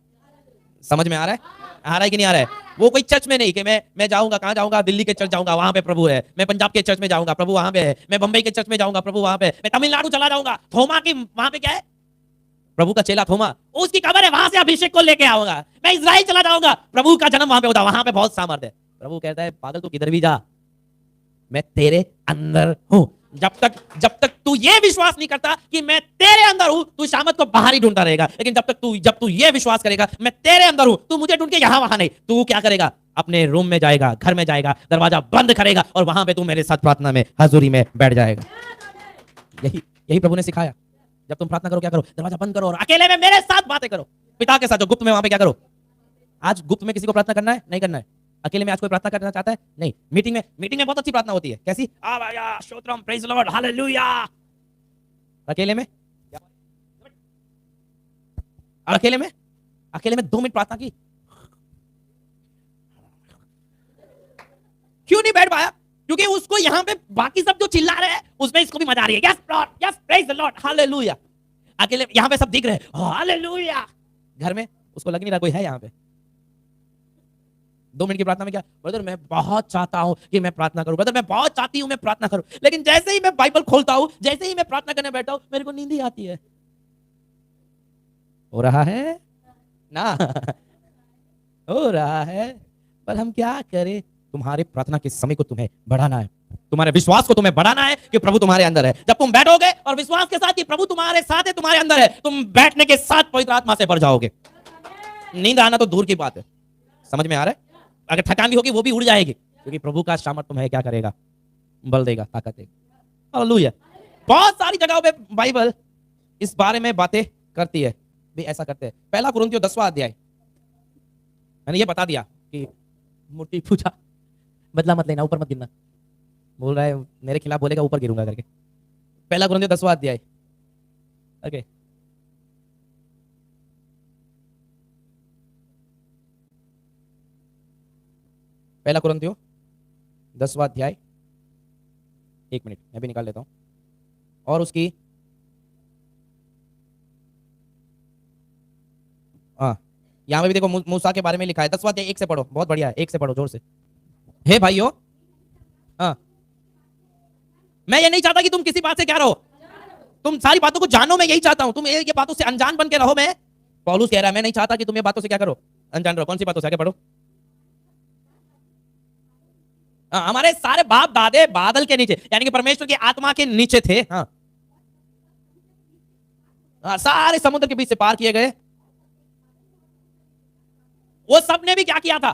समझ में आ रहा है? आ रहा है कि नहीं आ रहा है? वो कोई चर्च में नहीं कि मैं जाऊंगा, कहां जाऊंगा, दिल्ली के चर्च जाऊंगा, वहां पे प्रभु है। मैं पंजाब के चर्च में जाऊंगा, प्रभु वहां पे है। मैं बंबई के चर्च में जाऊंगा, प्रभु वहां पे है। मैं तमिलनाडु चला जाऊंगा, थोमा की वहां पे क्या है, प्रभु का चेला थोमा, उसकी कब्र है, वहां से अभिषेक को लेके आऊंगा। मैं इजराइल चला जाऊंगा, प्रभु का जन्म वहां पे होता, वहां पे बहुत सामर्थ है। प्रभु कहता है पागल तू किधर भी जा, मैं तेरे अंदर हूं। जब तक तू ये विश्वास नहीं करता कि मैं तेरे अंदर हूं, तू शामत को बाहर ही ढूंढता रहेगा। लेकिन जब तू ये विश्वास करेगा मैं तेरे अंदर हूं, तू मुझे ढूंढ के यहां वहां नहीं, तू क्या करेगा, अपने रूम में जाएगा, घर में जाएगा, दरवाजा बंद करेगा और वहां पे तू मेरे साथ प्रार्थना में, हजूरी में बैठ जाएगा। यही प्रभु ने सिखाया। जब तुम प्रार्थना करो क्या करो, दरवाजा बंद करो और अकेले में मेरे साथ बातें करो, पिता के साथ जो गुप्त में, वहां पे क्या करो। आज गुप्त में किसी को प्रार्थना करना है? नहीं करना है। अकेले में आज कोई प्रार्थना करना चाहता है? नहीं। मीटिंग में बहुत अच्छी प्रार्थना होती है। कैसी? आवाया स्तोत्रम प्रेज द लॉर्ड हालेलुया। अकेले में, और अकेले में 2 मिनट प्रार्थना की, क्यों नहीं बैठ पाया? क्योंकि उसको यहाँ पे बाकी सब जो चिल्ला रहे हैं उसमें इसको भी मजा आ रही है। Yes Lord, yes praise the lord hallelujah. अकेले यहाँ पे सब दिख रहे हैं हालेलुया, घर में उसको लग नहीं रहा कोई है यहाँ पे। 2 मिनट की प्रार्थना में क्या, ब्रदर मैं बहुत चाहता हूं कि मैं प्रार्थना करूं, ब्रदर मैं बहुत चाहती हूं मैं प्रार्थना करूं, लेकिन जैसे ही मैं बाइबल खोलता हूं, जैसे ही मैं प्रार्थना करने बैठा हूं, मेरे को नींद ही आती है। हो रहा है ना? हो रहा है। पर हम क्या करें? तुम्हारे प्रार्थना के समय को तुम्हें बढ़ाना है, तुम्हारे विश्वास को तुम्हें बढ़ाना है कि प्रभु तुम्हारे अंदर है। जब तुम बैठोगे और विश्वास के साथ कि प्रभु तुम्हारे साथ है, तुम्हारे अंदर है, तुम बैठने के साथ पवित्र आत्मा से भर जाओगे। नींद आना तो दूर की बात है। समझ में आ रहा है? अगर थकान भी होगी वो भी उड़ जाएगी, क्योंकि प्रभु का सामर्थ तुम्हें क्या करेगा, बल देगा, ताकत देगा। हालेलुया। बहुत सारी जगहों पे बाइबल इस बारे में बातें करती है, भी ऐसा करते हैं। 1 कुरिन्थियों 10वां अध्याय, मैंने ये बता दिया कि मूर्ति पूजा, बदला मत लेना, ऊपर मत गिरना। बोल रहा है मेरे खिलाफ बोलेगा ऊपर गिरूंगा करके। पहला कुरिन्थियों 10वां अध्याय। ओके, पहला कुरिन्थियों 10वां अध्याय। एक मिनट मैं भी निकाल लेता हूं। और उसकी हाँ, यहाँ पे भी देखो मूसा के बारे में लिखा है। 10वां अध्याय 1 से पढ़ो, बहुत बढ़िया है, 1 से पढ़ो जोर से। हे भाइयों, हाँ, मैं ये नहीं चाहता कि तुम किसी बात से क्या रहो, तुम सारी बातों को जानो, मैं यही चाहता हूं तुम ये बातों से अनजान बन के रहो। मैं पौलुस कह रहा है मैं नहीं चाहता कि तुम ये बातों से क्या करो, अनजान रहो। कौन सी बातों से? आगे पढ़ो। हमारे सारे बाप दादे बादल के नीचे, यानी कि परमेश्वर की आत्मा के नीचे थे। हाँ, सारे समुद्र के बीच से पार किए गए। वो सब ने भी क्या किया था?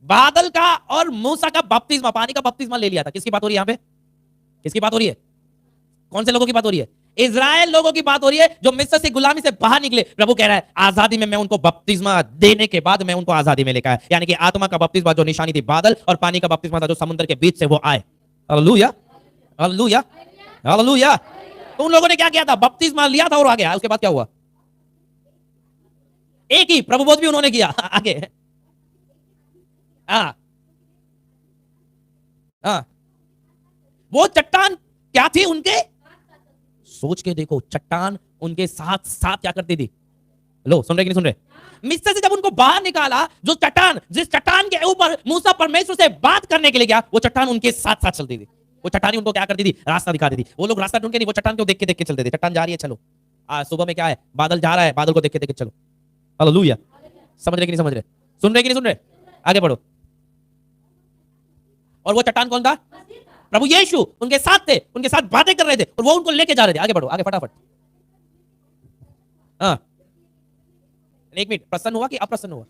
बादल का और मूसा का बपतिस्मा, पानी का बपतिस्मा ले लिया था। किसकी बात हो रही है यहाँ पे? किसकी बात हो रही है? कौन से लोगों की बात हो रही है? इजराइल लोगों की बात हो रही है जो मिस्र से गुलामी से बाहर निकले। प्रभु कह रहा है आजादी में मैं उनको बपतिस्मा देने के बाद मैं उनको आजादी में लेकर आया। यानी कि आत्मा का बपतिस्मा जो निशानी थी बादल, और पानी का बपतिस्मा था जो समुद्र के बीच से वो आए। Hallelujah, hallelujah, hallelujah. तो उन लोगों ने क्या किया था? बपतिस्मा लिया था और आ गया। उसके बाद क्या हुआ? एक ही प्रभु बोध भी उन्होंने किया। आगे हाँ, हाँ, वो चट्टान क्या थी उनके? सोच के देखो, चट्टान उनके साथ साथ क्या करती थी? लो, सुन रहे कि नहीं सुन रहे? मिस्र से जब उनको बाहर निकाला, जो चट्टान, जिस चट्टान के ऊपर मूसा परमेश्वर से बात करने के लिए गया, वो चट्टान उनके साथ साथ चलती थी। वो चट्टान उनको क्या करती थी? रास्ता दिखाती थी। वो लोग रास्ता ढूंढ के नहीं, वो चट्टान को देख के चलते थे। चट्टान जा रही है, चलो। आज सुबह में क्या है? बादल जा रहा है, बादल को देख के चलो। हालेलुया। समझ रहे कि नहीं समझ रहे? सुन रहे कि नहीं सुन रहे? आगे बढ़ो। और वो चट्टान कौन था? प्रभु यीशु उनके साथ थे, उनके साथ बातें कर रहे थे और वो उनको लेके जा रहे थे। आगे बढ़ो, आगे फटाफट। हाँ, एक मिनट, प्रसन्न हुआ कि अप्रसन्न हुआ?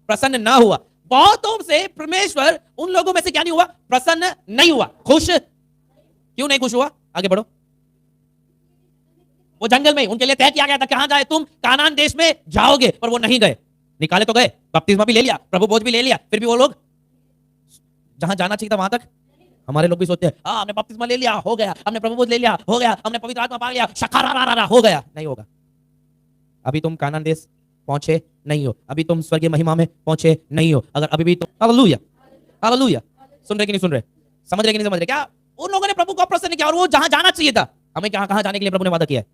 प्रसन्न ना हुआ। बहुतों से परमेश्वर उन लोगों में से क्या नहीं हुआ? प्रसन्न नहीं हुआ। खुश क्यों नहीं खुश हुआ? आगे बढ़ो। वो जंगल में उनके लिए तय किया गया था कहां जाए तुम? कानान देश में जाओगे, पर वो नहीं गए। निकाले तो गए, बपतिस्मा भी ले लिया, प्रभु बोझ भी ले लिया, फिर भी वो लोग जहां जाना चाहिए था वहां तक। हमारे लोग भी सोचते हैं हमने बपतिस्मा ले लिया, हो गया, हमने प्रभु बोझ ले लिया, हो गया, हमने पवित्र आत्मा पा लिया, शकारा हो गया। नहीं होगा। अभी तुम कानान देश पहुंचे नहीं हो, अभी तुम स्वर्गीय महिमा में पहुंचे नहीं हो। अगर अभी भी तुम, हालेलुया, हालेलुया। सुन रहे कि नहीं सुन रहे? समझ रहे कि नहीं समझ रहे? क्या उन लोगों ने प्रभु को प्रसन्न किया और वो जहां जाना चाहिए था, हमें कहां कहां जाने के लिए प्रभु ने वादा किया है?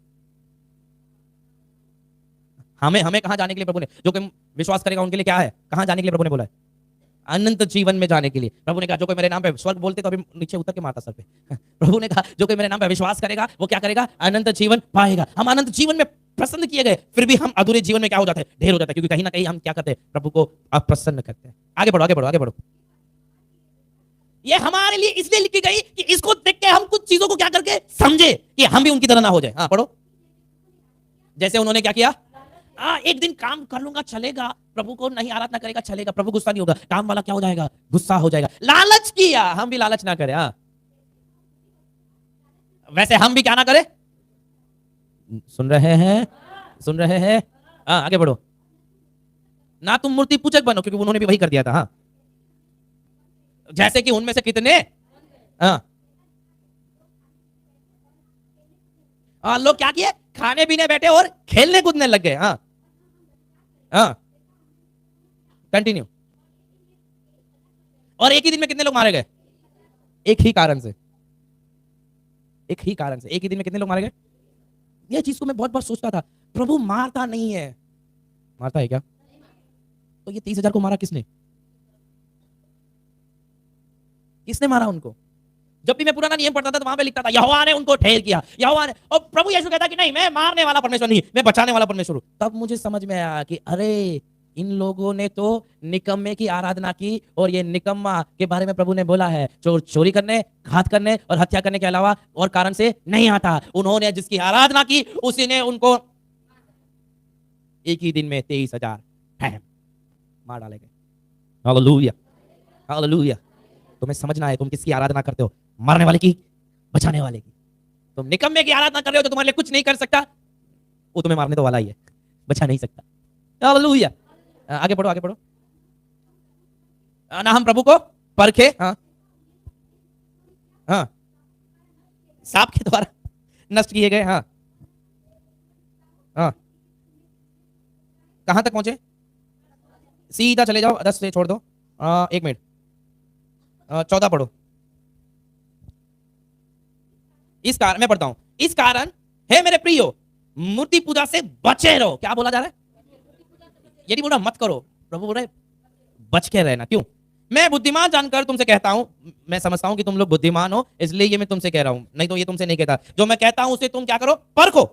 हमें कहां जाने के लिए प्रभु ने, जो कोई विश्वास करेगा उनके लिए क्या है? कहां जाने के लिए प्रभु ने बोला है? अनंत जीवन में जाने के लिए। प्रभु ने कहा जो कोई मेरे नाम पे, स्वर्ग बोलते तो अभी नीचे उतर के मारता सर पे। प्रभु ने कहा जो कोई मेरे नाम पे विश्वास करेगा वो क्या करेगा? अनंत जीवन पाएगा। हम अनंत जीवन में प्रसन्न किए गए, फिर भी हम अधूरे जीवन में क्या हो जाते हैं? ढेर हो जाते हैं, क्योंकि कहीं ना कहीं हम क्या करते हैं? प्रभु को अप्रसन्न करते हैं। आगे बढ़ो, आगे बढ़ो, आगे बढ़ो। ये हमारे लिए इसलिए लिखी गई कि इसको देख के हम कुछ चीजों को क्या करके समझे कि हम भी उनकी तरह ना हो जाए। हाँ, पढ़ो। जैसे उन्होंने क्या किया? एक दिन काम कर लूंगा चलेगा, प्रभु को नहीं आराधना करेगा चलेगा, प्रभु गुस्सा नहीं होगा, काम वाला क्या हो जाएगा? गुस्सा हो जाएगा। लालच किया, हम भी लालच ना करें। हाँ, वैसे हम भी क्या ना करें? सुन रहे हैं? सुन रहे हैं? हाँ, आगे बढ़ो। ना तुम मूर्ति पूजक बनो, क्योंकि उन्होंने भी वही कर दिया था। हाँ, जैसे कि उनमें से कितने हाँ लोग क्या किए? खाने पीने बैठे और खेलने कूदने लग गए। हाँ, हाँ, कंटिन्यू। और एक ही दिन में कितने लोग मारे गए? एक ही कारण से, एक ही कारण से एक ही दिन में कितने लोग मारे गए? ये चीज को मैं बहुत बार सोचता था, प्रभु मारता नहीं है। मारता है क्या? तो ये 30,000 को मारा किसने? किसने मारा उनको? जब भी मैं पुराना नियम पढ़ता था तो वहां पे लिखता था यहोवा ने उनको ठहर किया, यहोवा ने। और प्रभु यीशु कहता कि नहीं, मैं मारने वाला परमेश्वर नहीं, मैं बचाने वाला परमेश्वर हूं। तब मुझे समझ में आया कि अरे इन लोगों ने तो निकम्मे की आराधना की, और ये निकम्मा के बारे में प्रभु ने बोला है जो चोरी करने, घात करने और हत्या करने के अलावा और कारण से नहीं आता। उन्होंने जिसकी आराधना की उसी ने उनको एक ही दिन में 23,000 मार डाले गए। Hallelujah, hallelujah. तुम्हें समझना है तुम किसकी आराधना करते हो, मारने वाले की, बचाने वाले की। तुम निकम्मे की आराधना कर रहे हो तो तुम्हारे लिए कुछ नहीं कर सकता, वो तुम्हें मारने तो वाला ही है, बचा नहीं सकता। हालेलुया। आगे बढ़ो, आगे बढ़ो। ना हम प्रभु को परखे, हाँ हाँ, सांप के द्वारा नष्ट किए गए, हाँ हाँ। कहां तक पहुंचे? सीधा चले जाओ, 10 से छोड़ दो, 1 मिनट, 14 पढ़ो। इस कारण मैं पढ़ता हूं, इस कारण हे मेरे प्रियो मूर्ति पूजा से बचे रहो। क्या बोला जा रहा है? ये नहीं बोल रहा मत करो, प्रभु बोल रहे बच के रहना। क्यों? मैं बुद्धिमान जानकर तुमसे कहता हूं, मैं समझता हूं कि तुम लोग बुद्धिमान हो, इसलिए ये मैं तुमसे कह रहा हूं, नहीं तो ये तुमसे नहीं कहता। जो मैं कहता हूं उसे तुम क्या करो? परखो।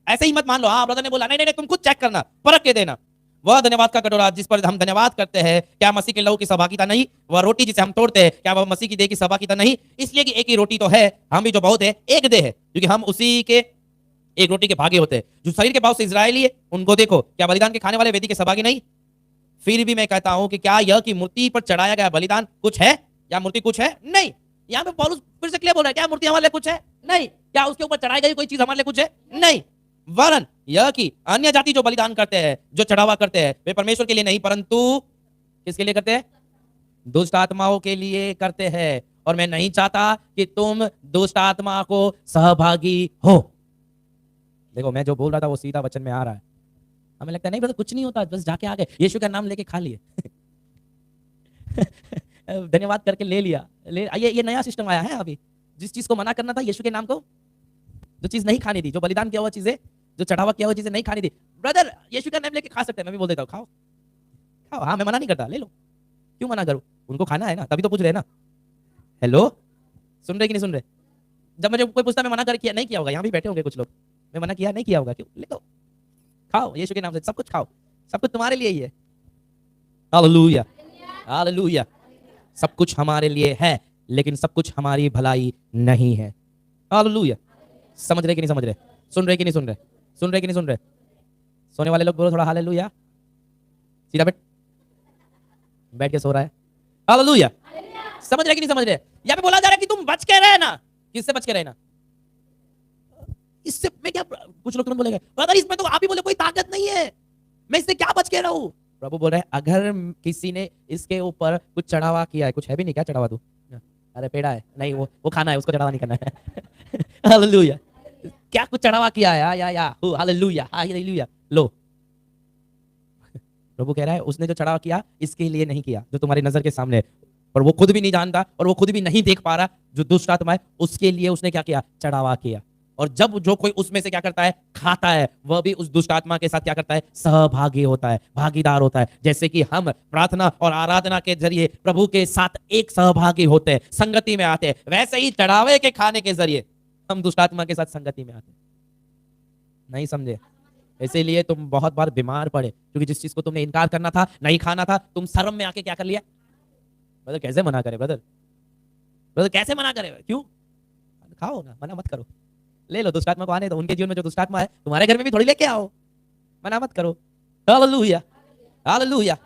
ऐसे ही मत मान लो, हाँ ब्रदर ने बोला, नहीं नहीं नहीं, तुम खुद चेक करना, परख के देना। वह धन्यवाद का कटोरा जिस पर हम धन्यवाद करते हैं, क्या मसीह के लहू की सहभागिता नहीं? वह रोटी जिसे हम तोड़ते हैं, क्या वह मसीह की देह की सहभागिता नहीं? इसलिए कि एक ही रोटी तो है, हम भी जो बहुत है, एक देह है, क्योंकि हम उसी के एक रोटी के भागी होते हैं। जो शरीर के भाव से इजरायली है, उनको देखो, क्या बलिदान के खाने वाले वेदी के सहभागी नहीं? फिर भी मैं कहता हूं कि क्या यह कि मूर्ति पर चढ़ाया गया बलिदान कुछ है, या मूर्ति कुछ है? नहीं। यहाँ पे पौलुस फिर से क्लियर बोल रहा है, क्या मूर्ति हमारे लिए कुछ है? नहीं। क्या उसके ऊपर चढ़ाई गई कोई चीज हमारे लिए कुछ है? नहीं। वरन यह कि अन्य जाति जो बलिदान करते हैं, जो चढ़ावा करते हैं, वे परमेश्वर के लिए नहीं परंतु किसके लिए करते हैं? दुष्ट आत्माओं के लिए करते हैं। और मैं नहीं चाहता कि तुम दुष्ट आत्मा को सहभागी हो। देखो मैं जो बोल रहा था वो सीधा वचन में आ रहा है। हमें लगता है नहीं ब्रदर कुछ नहीं होता, बस जाके आ गए, यीशु का नाम लेके खा लिए धन्यवाद करके ले लिया, ये नया सिस्टम आया है अभी। जिस चीज को मना करना था यीशु के नाम को, जो चीज नहीं खानी थी, जो बलिदान किया हुआ चीजें, जो चढ़ावा किया हुआ चीजें नहीं खानी थी, ब्रदर यीशु का नाम लेके खा सकते हैं। मैं भी बोल देता हूँ खाओ खाओ, हाँ मैं मना नहीं करता, ले लो, क्यों मना करूं? उनको खाना है ना, तभी तो पूछ रहे ना। हेलो, सुन रहे कि नहीं सुन रहे? जब मुझे कोई पूछता मैं मना कर किया नहीं किया होगा, यहाँ भी बैठे होंगे कुछ लोग, मैं मना किया नहीं किया होगा, क्यों? ले लो खाओ, यीशु के नाम से सब कुछ खाओ, सब कुछ तुम्हारे लिए ही है। Hallelujah hallelujah. सब कुछ हमारे लिए है, लेकिन सब कुछ हमारी भलाई नहीं है। हालेलुया। समझ रहे कि नहीं समझ रहे? सुन रहे कि नहीं सुन रहे? सुन रहे कि नहीं सुन रहे? सोने वाले लोग बोलो थोड़ा हालेलुया। सीधा बैठ के सो रहा है। हालेलुया। समझ रहे कि नहीं समझ रहे? यहाँ पे बोला जा रहा है कि तुम बच के रहना। किससे बच के रहना? इससे मैं क्या, कुछ लोग तुरंत बोलेंगे ब्रदर इसमें तो आप ही बोले कोई ताकत नहीं है, मैं इससे क्या बच के रहूं? प्रभु बोल रहे हैं अगर किसी ने इसके ऊपर कुछ चढ़ावा किया है, कुछ है भी नहीं, क्या चढ़ावा तू? अरे पेड़ा है, नहीं वो खाना है, उसको चढ़ावा नहीं करना है हालेलुया। क्या कुछ चढ़ावा किया है? या हालेलुया हालेलुया। लो प्रभु कह रहा है उसने जो चढ़ावा किया इसके लिए नहीं किया जो तुम्हारी नजर के सामने है, और वो खुद भी नहीं जानता और वो खुद भी नहीं देख पा रहा, जो दुष्ट आत्मा है उसके लिए उसने क्या किया? चढ़ावा किया। और जब जो कोई उसमें से क्या करता है? खाता है, वह भी उस दुष्ट आत्मा के साथ क्या करता है? सहभागी होता है, भागीदार होता है। जैसे कि हम प्रार्थना और आराधना के जरिए प्रभु के साथ एक सहभागी होते हैं, संगति में आते हैं, वैसे ही चढ़ावे के खाने के जरिए हम दुष्ट आत्मा के साथ संगति में आते हैं। नहीं समझे? इसीलिए तुम बहुत बार बीमार पड़े, क्योंकि जिस चीज को तुमने इनकार करना था, नहीं खाना था, तुम शर्म में आके क्या कर लिया? ब्रदर कैसे मना करे? ब्रदर कैसे मना करे? क्यों? खाओ ना, मना मत करो, ले लो, दुष्ट आत्मा को आने दो। उनके जीवन में जो दुष्ट आत्मा है तुम्हारे घर में भी थोड़ी लेके आओ, मना मत करो। Hallelujah hallelujah.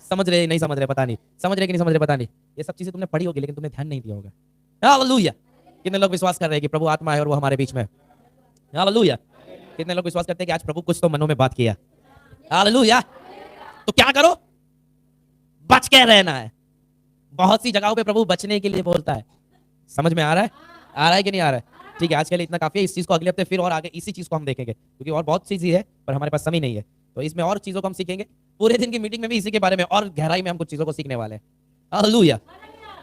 समझ रहे नहीं समझ रहे पता नहीं, समझ रहे कि नहीं समझ रहे पता नहीं। ये सब चीजें तुमने पढ़ी होगी लेकिन तुमने ध्यान नहीं दिया होगा। हालेलुया। कितने लोग विश्वास कर रहे हैं कि प्रभु आत्मा है और वो हमारे बीच में? हालेलुया। कितने लोग विश्वास करते हैं कि आज प्रभु कुछ तो मनों में बात किया? हालेलुया। तो क्या करो? बच के रहना है। बहुत सी जगहों पे प्रभु बचने के लिए बोलता है। समझ में आ रहा है? आ रहा है कि नहीं आ रहा है? ठीक है, आज के लिए इतना काफी है। इस चीज को अगले हफ्ते फिर और आगे इसी चीज को हम देखेंगे, क्योंकि और बहुत चीज है पर हमारे पास समय नहीं है, तो इसमें और चीजों को हम सीखेंगे। पूरे दिन की मीटिंग में भी इसी के बारे में और गहराई में हम कुछ चीजों को सीखने वाले हैं। हालेलुया।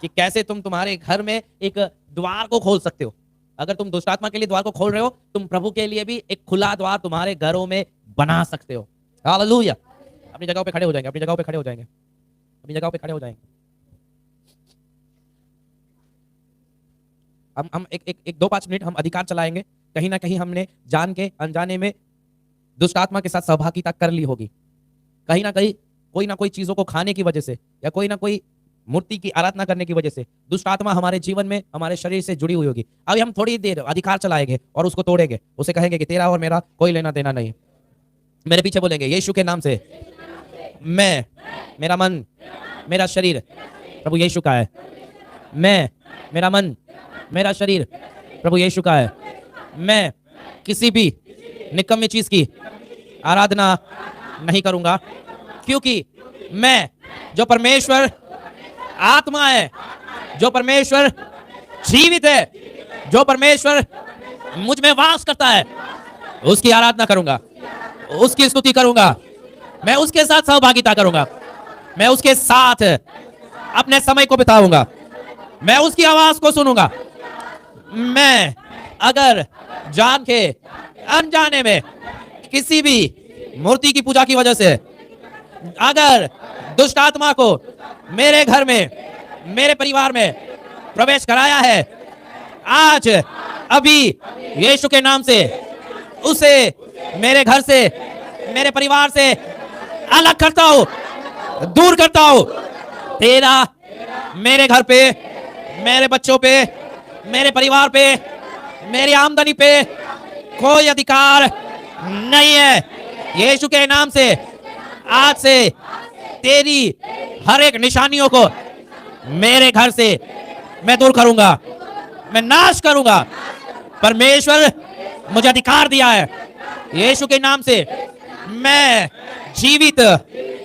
कि कैसे तुम तुम्हारे घर में एक द्वार को खोल सकते हो। अगर तुम दुष्ट आत्मा के लिए द्वार को खोल रहे हो, तुम प्रभु के लिए भी एक खुला द्वार तुम्हारे घरों में बना सकते हो। हालेलुया। अपनी जगह पे खड़े हो जाएंगे, अपनी जगह पे खड़े हो जाएंगे, अपनी जगह पे खड़े हो जाएंगे। हम एक 2-5 मिनट हम अधिकार चलाएंगे। कहीं ना कहीं हमने जान के अनजाने में दुष्ट आत्मा के साथ सहभागिता कर ली होगी, कहीं ना कहीं कोई ना कोई चीजों को खाने की वजह से या कोई ना कोई मूर्ति की आराधना करने की वजह से दुष्ट आत्मा हमारे जीवन में, हमारे शरीर से जुड़ी हुई होगी। अभी हम थोड़ी देर अधिकार चलाएंगे और उसको तोड़ेंगे, उसे कहेंगे कि तेरा और मेरा कोई लेना देना नहीं। मेरे पीछे बोलेंगे यीशु के नाम से मैं, मेरा मन, मेरा शरीर प्रभु यीशु का है। मैं, मेरा मन, मेरा शरीर प्रभु यीशु का है। मैं किसी भी निकम्मी चीज की आराधना नहीं करूंगा, क्योंकि मैं जो परमेश्वर आत्मा है, जो परमेश्वर जीवित है, जो परमेश्वर मुझ में वास करता है, उसकी आराधना करूंगा, उसकी स्तुति करूंगा, मैं उसके साथ सहभागिता करूंगा, मैं उसके साथ अपने समय को बिताऊंगा, मैं उसकी आवाज को सुनूंगा। मैं अगर जान के अनजाने में किसी भी मूर्ति की पूजा की वजह से अगर दुष्ट आत्मा को मेरे घर में, मेरे परिवार में प्रवेश कराया है, आज अभी यीशु के नाम से उसे मेरे घर से, मेरे परिवार से अलग करता हूं, दूर करता हूं। तेरा मेरे घर पे, मेरे बच्चों पे, मेरे परिवार पे, मेरी आमदनी पे कोई अधिकार नहीं है। यीशु के नाम से आज से तेरी हर एक निशानियों को मेरे घर से मैं दूर करूंगा, मैं नाश करूंगा। परमेश्वर मुझे अधिकार दिया है। यीशु के नाम से मैं जीवित,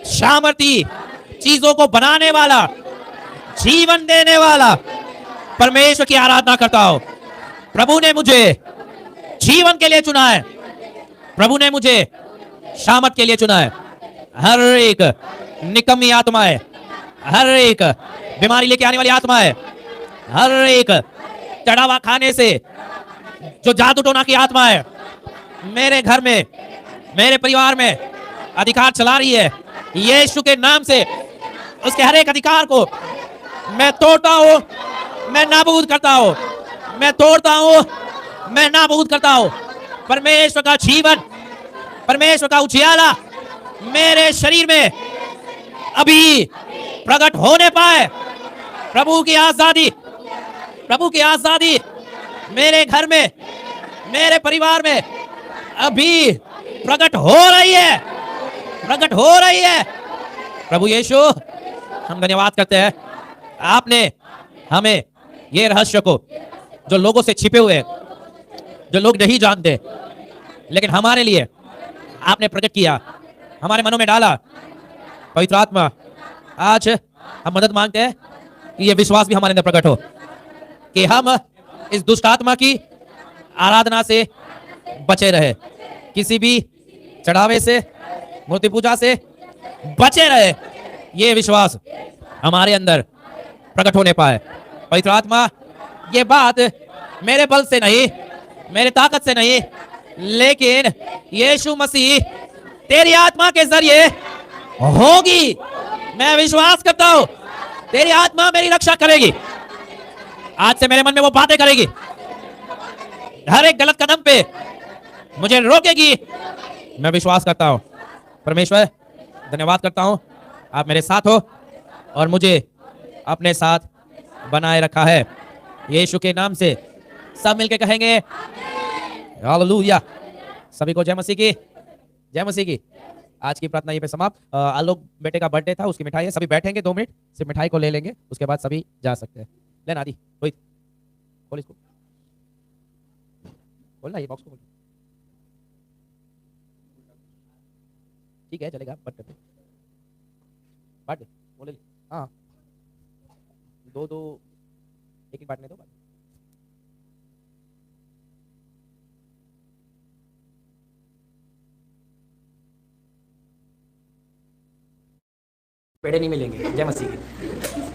सामर्थी चीजों को बनाने वाला, जीवन देने वाला परमेश्वर की आराधना करता हूं। प्रभु ने मुझे जीवन के लिए चुना है, प्रभु ने मुझे सामर्थ के लिए चुना है। हर एक निकम्मी आत्मा है, हर एक बीमारी लेके आने वाली आत्मा है, हर एक चढ़ावा खाने से जो जादू टोना की आत्मा है, मेरे घर में, मेरे परिवार में अधिकार चला रही है। यीशु के नाम से उसके हर एक अधिकार को मैं तोड़ता हूं, मैं नाबूद करता हूं, मैं तोड़ता हूं, मैं नाबूद करता हूं। परमेश्वर का जीवन, परमेश्वर का उजियाला मेरे शरीर में अभी प्रकट होने पाए। प्रभु की आजादी, प्रभु की आजादी मेरे घर में, मेरे परिवार में अभी प्रकट हो रही है, प्रकट हो रही है। प्रभु यीशु, हम धन्यवाद करते हैं, आपने हमें ये रहस्य को जो लोगों से छिपे हुए, जो लोग नहीं जानते, लेकिन हमारे लिए आपने प्रकट किया, हमारे मनों में डाला। पवित्र आत्मा, आज हम मदद मांगते हैं कि ये विश्वास भी हमारे अंदर प्रकट हो कि हम इस दुष्ट आत्मा की आराधना से बचे रहे, किसी भी चढ़ावे से, मूर्ति पूजा से बचे रहे। ये विश्वास हमारे अंदर प्रकट होने पाए। पवित्र आत्मा, ये बात मेरे बल से नहीं, मेरे ताकत से नहीं, लेकिन यीशु मसीह तेरी आत्मा के जरिए होगी। मैं विश्वास करता हूं तेरी आत्मा मेरी रक्षा करेगी। आज से मेरे मन में वो बातें करेगी, हर एक गलत कदम पे मुझे रोकेगी। मैं विश्वास करता हूं। परमेश्वर, धन्यवाद करता हूं, आप मेरे साथ हो और मुझे अपने साथ बनाए रखा है। यीशु के नाम से सब मिलके कहेंगे हालेलुया। सभी को जय मसीह की, जय मसीह की। आज की प्रार्थना ये पे समाप्त। आलोक बेटे का बर्थडे था, उसकी मिठाई है, सभी बैठेंगे 2 मिनट, सिर्फ मिठाई को ले लेंगे, उसके बाद सभी जा सकते हैं। लेना आदि, रोहित खोल इसको, खोलना ये बॉक्स को खोल। ठीक है, चलेगा, बट करते बांट दे, वो ले ले। हाँ, 2-2 एक बांटने दो। पेड़े नहीं मिलेंगे। जय मसीह की।